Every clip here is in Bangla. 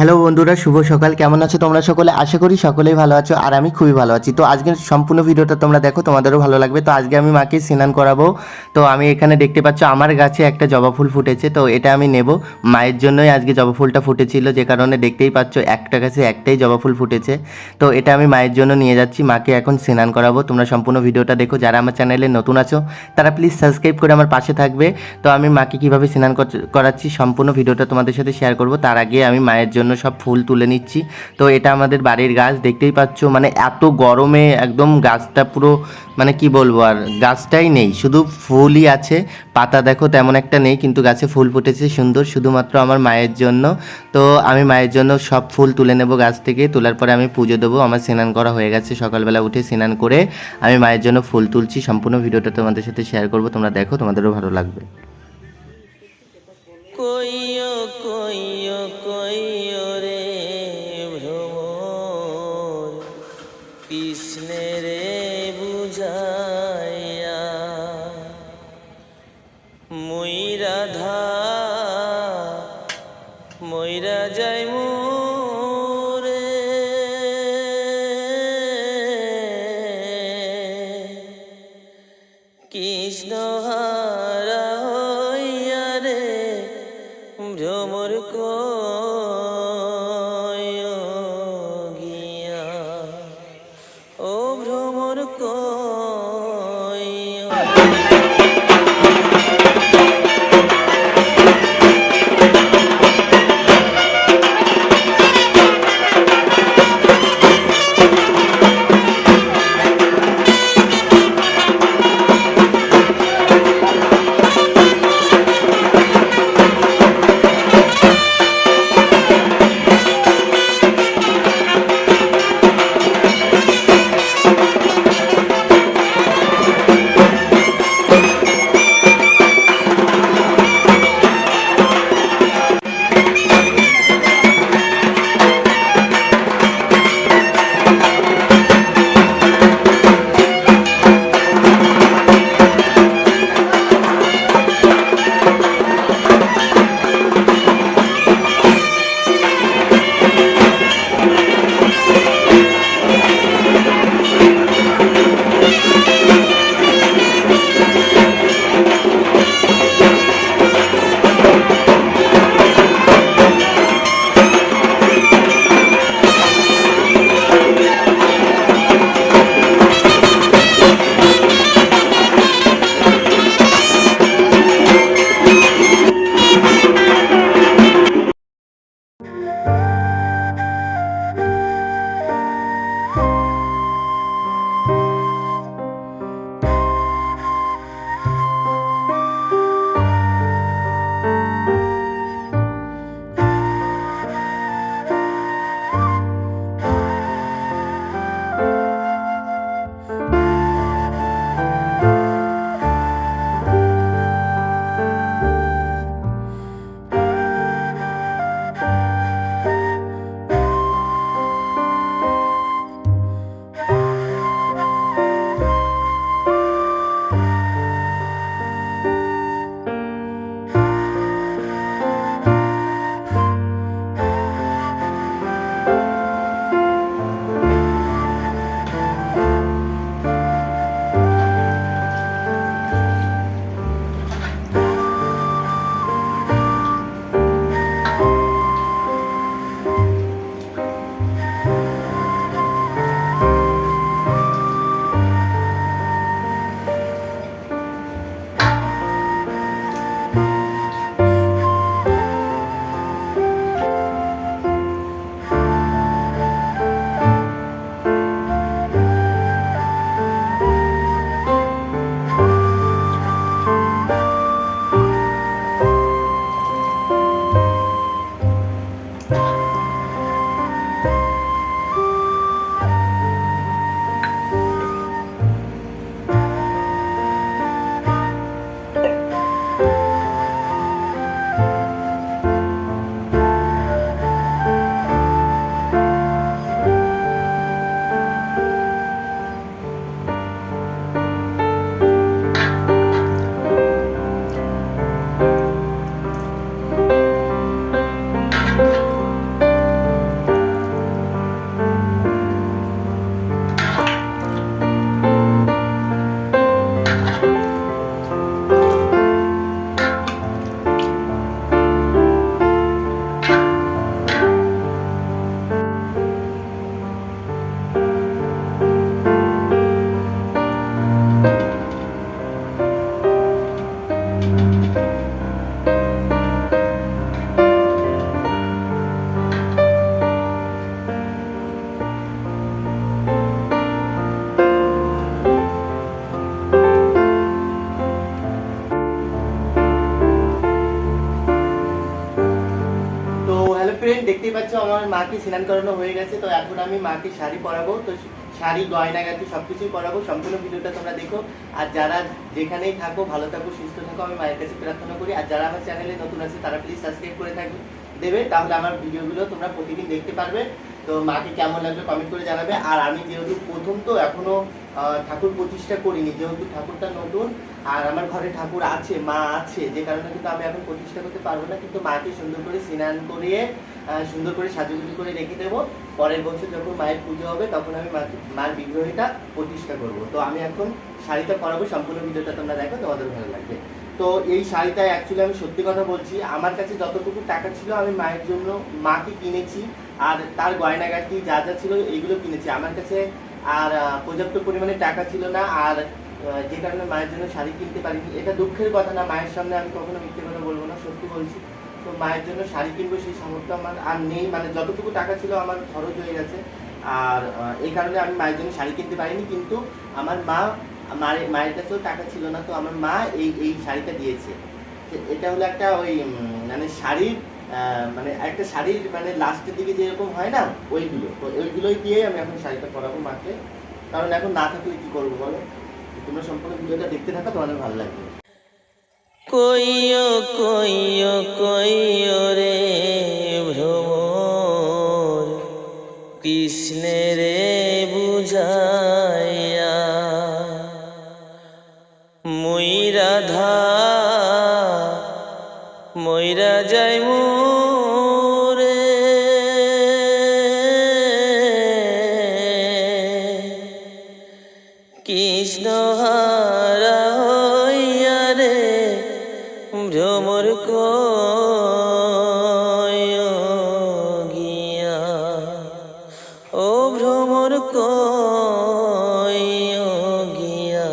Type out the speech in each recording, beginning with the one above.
হ্যালো বন্ধুরা, শুভ সকাল। কেমন আছো তোমরা সকলে? আশা করি সকলেই ভালো আছো আর আমি খুবই ভালো আছি। তো আজকের সম্পূর্ণ ভিডিওটা তোমরা দেখো, তোমাদেরও ভালো লাগবে। তো আজকে আমি মাকে স্নান করাবো। তো আমি এখানে দেখতে পাচ্ছ আমার গাছে একটা জবা ফুল ফুটেছে, তো এটা আমি নেব। মায়ের জন্যই আজকে জবা ফুলটা ফুটেছিল, যে কারণে দেখতেই পাচ্ছ একটা গাছে একটাই জবা ফুল ফুটেছে। তো এটা আমি মায়ের জন্য নিয়ে যাচ্ছি, মাকে এখন স্নান করাবো। তোমরা সম্পূর্ণ ভিডিওটা দেখো। যারা আমার চ্যানেলে নতুন আছো তারা প্লিজ সাবস্ক্রাইব করে আমার পাশে থাকবে। তো আমি মাকে কীভাবে স্নান করাচ্ছি সম্পূর্ণ ভিডিওটা তোমাদের সাথে শেয়ার করব। তার আগে আমি মায়ের জন্য সব ফুল তুলে নিচ্ছি। তো এটা আমাদের বাড়ির গাছ, দেখতেই পাচ্ছ। মানে এত গরমে একদম গাছটা পুরো, মানে কি বলবো, আর গাছটাই নেই, শুধু ফুলই আছে। পাতা দেখো তেমন একটা নেই, কিন্তু গাছে ফুল ফুটেছে সুন্দর, শুধুমাত্র আমার মায়ের জন্য। তো আমি মায়ের জন্য সব ফুল তুলে নেব গাছ থেকে। তোলার পরে আমি পুজো দেবো। আমার স্নান করা হয়ে গেছে, সকালবেলা উঠে স্নান করে আমি মায়ের জন্য ফুল তুলছি। সম্পূর্ণ ভিডিওটা তোমাদের সাথে শেয়ার করব, তোমরা দেখো, তোমাদেরও ভালো লাগবে। কইও কইও কইও রে ভ্রমর কৃষ্ণে রে বুঝাইয়া মই রাধা মইরা যাই মোরে কৃষ্ণ হারা হইয়া রে ভ্রমর কয় গিয়া ও ভ্রমর কয়। মাকে স্নান করানো হয়ে গেছে, তো এখন আমি মাকে শাড়ি পরাবো। তো শাড়ি, গয়নাগাটি সব কিছুই পরাবো। সম্পূর্ণ ভিডিওটা তোমরা দেখো। আর যারা যেখানেই থাকো ভালো থাকো, সুস্থ থাকো, আমি মায়ের কাছে প্রার্থনা করি। আর যারা আমার চ্যানেলে নতুন আছে তারা প্লিজ সাবস্ক্রাইব করে দেবে, তাহলে আমার ভিডিওগুলো তোমরা প্রতিদিন দেখতে পারবে। তো মাকে কেমন লাগবে কমেন্ট করে জানাবে। আর আমি যেহেতু প্রথম, তো এখনো ঠাকুর প্রতিষ্ঠা করিনি, যেহেতু ঠাকুরটা নতুন আর আমার ঘরে ঠাকুর আছে, মা আছে, যে কারণে কিন্তু আমি এখন প্রতিষ্ঠা করতে পারবো না। কিন্তু মাকে সুন্দর করে স্নান করিয়ে সুন্দর করে সাজুগুজু করে রেখে দেবো। পরের বছর যখন মায়ের পুজো হবে তখন আমি মার বিগ্রহটা প্রতিষ্ঠা করব। তো আমি এখন শাড়িটা পরাবো। সম্পূর্ণ ভিডিওটা তোমরা দেখো, তোমাদের ভালো লাগবে। তো এই শাড়িটা অ্যাকচুয়ালি আমি সত্যি কথা বলছি, আমার কাছে যতটুকু টাকা ছিল আমি মায়ের জন্য মাকে কিনেছি। আর তার গয়নাগাটি যা যা ছিল এইগুলো কিনেছি। আমার কাছে আর পর্যাপ্ত পরিমাণে টাকা ছিল না। আর যে কারণে মায়ের জন্য শাড়ি কিনতে পারিনি। এটা দুঃখের কথা না, মায়ের সামনে আমি কখনো মিথ্যে কথা বলবো না, সত্যি বলছি। তো মায়ের জন্য শাড়ি কিনবো সেই সামর্থ্য আমার আর নেই, মানে যতটুকু টাকা ছিল আমার খরচ হয়ে গেছে। আর এই কারণে আমি মায়ের জন্য শাড়ি কিনতে পারিনি। কিন্তু আমার মায়ের কাছেও টাকা ছিল না, তো আমার মা এই শাড়িটা দিয়েছে। এটা হলো একটা ওই মানে শাড়ির মানে একটা শাড়ির মানে লাস্টের দিকে যেরকম হয় না, ওইগুলো, তো ওইগুলোই দিয়ে আমি এখন শাড়িটা পরাবো মাকে। কারণ এখন না থাকলে কি করবো বলো। তোমরা সম্পূর্ণ ভিডিওটা দেখতে থাকো, তোমাদের ভালো লাগবে। কইও কইও কইও রে ভ্রমর, কৃষ্ণের বুঝাইয়া মুই রাধা মইরা যাই মোরে। কৃষ্ণ হারা হইয়া রে ভ্রমর কইও গিয়া, ও ভ্রমর কইও গিয়া।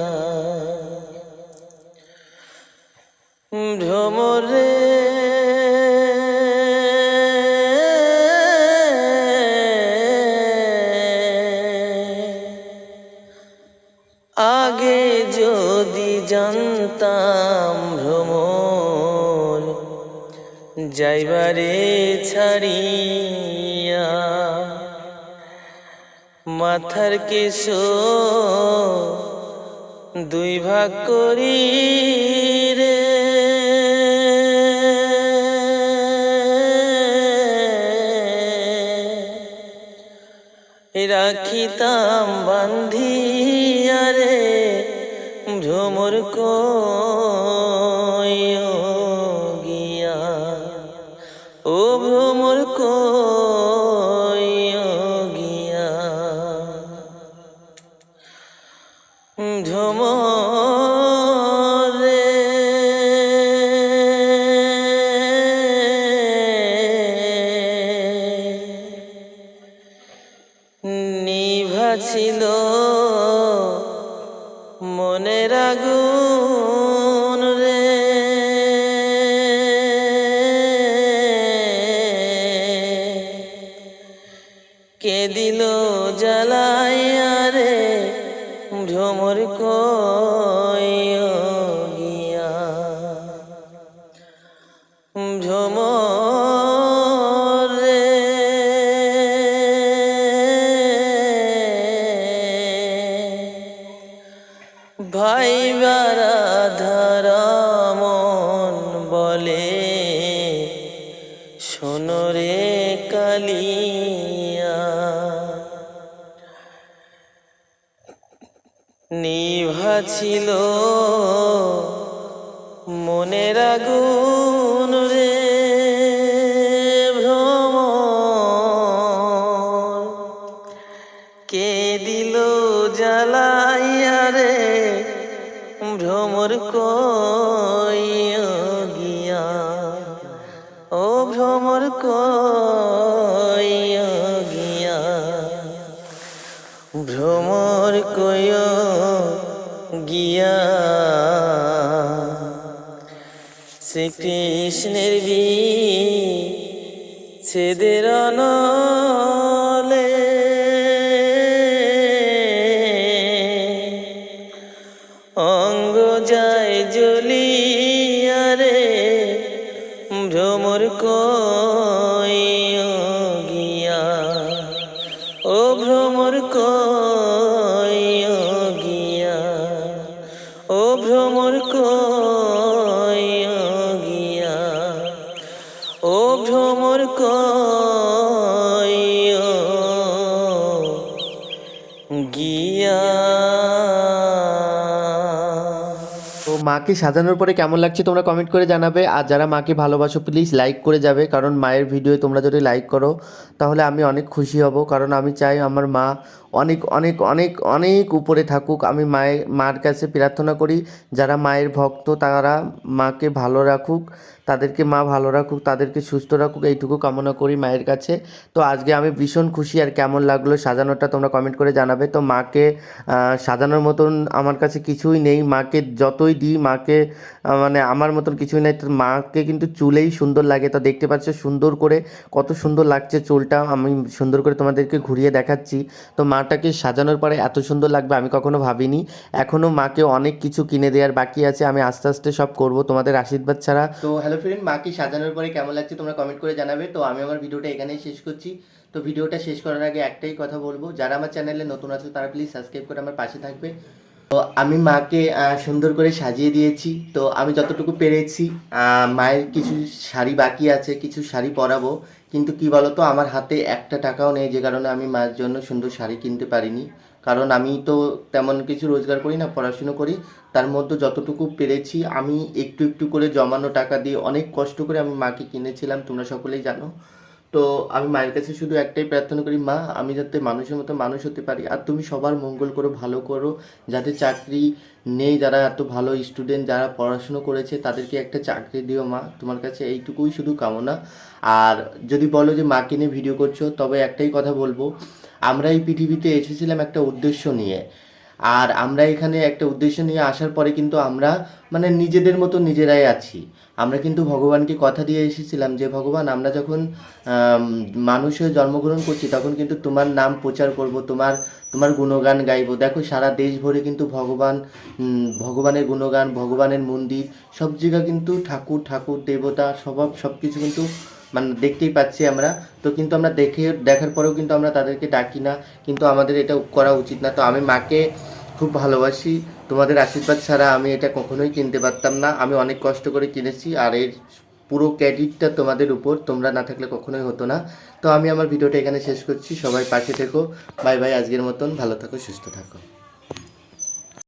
ভ্রমর রে আগে যদি জানতাম ভ্রমর যাইবারে ছাড়িয়া, মাথার কেশ দুই ভাগ করি রে, রাখিতাম বান্ধিয়া রে ভ্রমর কইও গিয়া, ও ভ্রমর কইও গিয়া। ভ্রমর রে নিভা ছিল মনের আগুন রে, কে দিল জ্বালাইয়া রে ভ্রমর কইও গিয়া। ভ্রমর রে ভাই বারাধারা মন বলে শোনো রে কালিয়া, নিভা ছিল মনের আগুন রে ভ্রমর, কে দিল জ্বালাইয়া রে ভ্রমর কইও গিয়া, ও ভ্রমর কইও গিয়া। ভ্রমর কইও গিয়া শ্রীকৃষ্ণের বিচ্ছেদের অনলে, অঙ্গ যায় জ্বলিয়া রে ভ্রমর কইও গিয়া, ও ভ্রমর কই গিয়া, ও ভ্রমর কই গিয়া, ও ভ্রমর কই গিয়া। তো মাকে সাজানোর পরে কেমন লাগছে তোমরা কমেন্ট করে জানাবে। আর যারা মাকে ভালোবাসো প্লিজ লাইক করে যাবে, কারণ মায়ের ভিডিও তোমরা যদি লাইক করো তাহলে আমি অনেক খুশি হব, কারণ আমি চাই আমার মা অনেক অনেক অনেক অনেক উপরে থাকুক। আমি মার কাছে প্রার্থনা করি যারা মায়ের ভক্ত তারা মাকে ভালো রাখুক, তাদেরকে মা ভালো রাখুক, তাদেরকে সুস্থ রাখুক, এইটুকু কামনা করি মায়ের কাছে। তো আজকে আমি ভীষণ খুশি। আর কেমন লাগলো সাজানোটা তোমরা কমেন্ট করে জানাবে। তো মাকে সাজানোর মতন আমার কাছে কিছুই নেই, মাকে যতই দিই মাকে মানে আমার মতন কিছুই নেই। তো মাকে কিন্তু চুলেই সুন্দর লাগে, তো দেখতে পাচ্ছ সুন্দর করে কত সুন্দর লাগছে চুলটা, আমি সুন্দর করে তোমাদেরকে ঘুরিয়ে দেখাচ্ছি। তো মাটাকে সাজানোর পরে এত সুন্দর লাগবে আমি কখনো ভাবিনি। এখনও মাকে অনেক কিছু কিনে দেওয়ার বাকি আছে, আমি আস্তে আস্তে সব করব তোমাদের আশীর্বাদ ছাড়া। তো হ্যালো ফ্রেন্ড, মাকে সাজানোর পরে কেমন লাগছে তোমরা কমেন্ট করে জানাবে। তো আমি আমার ভিডিওটা এখানেই শেষ করছি। তো ভিডিওটা শেষ করার আগে একটাই কথা বলবো, যারা আমার চ্যানেলে নতুন আছো তারা প্লিজ সাবস্ক্রাইব করে আমার পাশে থাকবে। তো আমি মাকে সুন্দর করে সাজিয়ে দিয়েছি। তো আমি যতটুকু পেরেছি, মায়ের কিছু শাড়ি বাকি আছে, কিছু শাড়ি পরাবো, কিন্তু কি বলতো আমার হাতে একটা টাকাও নেই, যে কারণে আমি মায়ের জন্য সুন্দর শাড়ি কিনতে পারিনি। কারণ আমি তো তেমন কিছু রোজগার করি না, পড়াশুনো করি, তার মধ্যে যতটুকু পেরেছি আমি একটু একটু করে জমানো টাকা দিয়ে অনেক কষ্ট করে আমি মাকে কিনেছিলাম, তোমরা সকলেই জানো। তো আমি মায়ের কাছে শুধু একটাই প্রার্থনা করি, মা আমি যাতে মানুষের মতো মানুষ হতে পারি, আর তুমি সবার মঙ্গল করো, ভালো করো, যাতে চাকরি নেই, যারা এত ভালো স্টুডেন্ট যারা পড়াশুনো করেছে তাদেরকে একটা চাকরি দিও মা, তোমার কাছে এইটুকুই শুধু কামনা। আর যদি বলো যে মাকে নিয়ে ভিডিও করছো, তবে একটাই কথা বলবো, আমরা এই পৃথিবীতে এসেছিলাম একটা উদ্দেশ্য নিয়ে। আর আমরা এখানে একটা উদ্দেশ্য নিয়ে আসার পরে কিন্তু আমরা মানে নিজেদের মতো নিজেরাই আছি। আমরা কিন্তু ভগবানকে কথা দিয়ে এসেছিলাম যে ভগবান আমরা যখন মানুষ হয়ে জন্মগ্রহণ করছি তখন কিন্তু তোমার নাম প্রচার করব, তোমার তোমার গুণগান গাইবো। দেখো সারা দেশ ভরে কিন্তু ভগবানের গুণগান, ভগবানের মন্দির, সব জায়গা কিন্তু ঠাকুর ঠাকুর দেবতা সব কিছু কিন্তু মানে দেখতেই পাচ্ছি আমরা। তো কিন্তু আমরা দেখার পরেও কিন্তু আমরা তাদেরকে ডাকি না, কিন্তু আমাদের এটা করা উচিত না। তো আমি মাকে খুব ভালোবাসি, তোমাদের আশীর্বাদ ছাড়া আমি এটা কখনোই কিনতে পারতাম না, আমি অনেক কষ্ট করে কিনেছি, আর এর পুরো ক্রেডিটটা তোমাদের উপর, তোমরা না থাকলে কখনোই হতো না। তো আমি আমার ভিডিওটা এখানে শেষ করছি, সবাই পাশে থেকো, বাই বাই, আজকের মতন ভালো থাকো, সুস্থ থাকো।